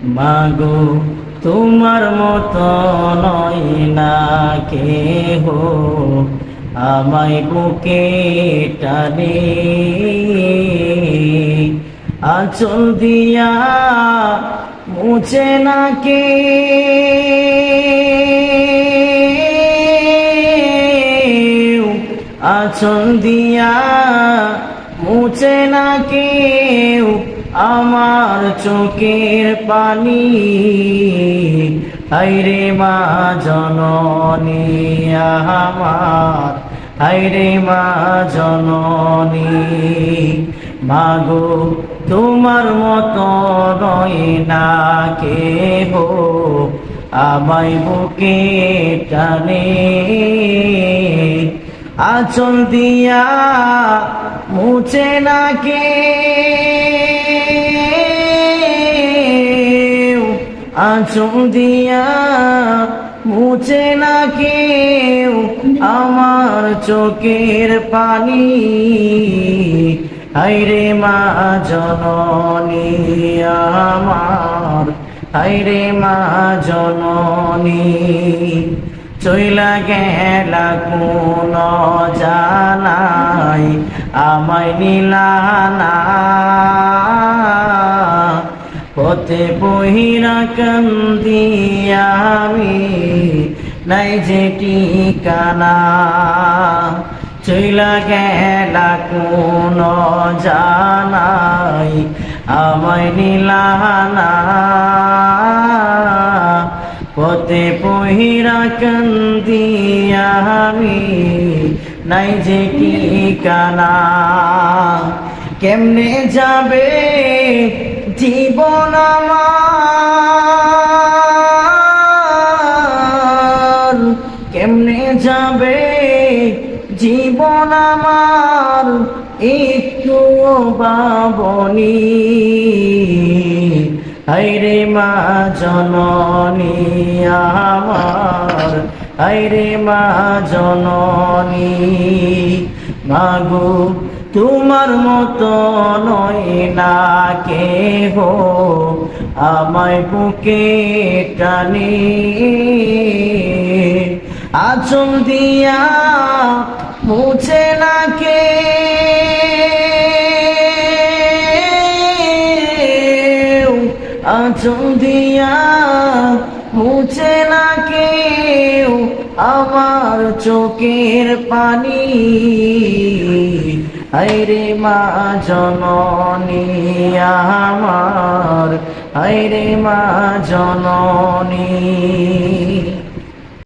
মাগো তোমার মতো নয় না কেহ, আমায় বুকে টানে আঁচল দিয়া মুছে না কে, আঁচল দিয়া মুছে না কেউ আমার চোখের পানি। হায়রে মা জননী আমার, হায়রে মা জননী, মাগো তোমার মতো নয় না কেহ, আমায় বুকে টানে আঁচল দিয়া মুছে না কে, আঁচল দিয়া মুছে না কেউ আমার চোখের পানি। হায়রে মা জননী আমার, হায়রে মা জননী, চইলা গেলা কোন জানাই আমায় নিলানা, পথে বহিরা কান্দি আমি নাই যে ঠিকানা। চইলা গেলা কোন জানাই আমায় নিলানা, পথে বহিরা কান্দি আমি নাই যে ঠিকানা। কেমনে যাবে জীবন আমার, কেমনে যাবে জীবন আমার একটু ভাবনি। হায়রে মা জননী আমার, হায়রে মা জননী, মাগো তোমার মতো নয় না কেহ, আমায় বুকে টানে আঁচল দিয়া মুছে না কে, আঁচল দিয়া মুছে না কেউ আমার চোখের পানি। হায়রে মা জননী আমার, হায়রে মা জননী।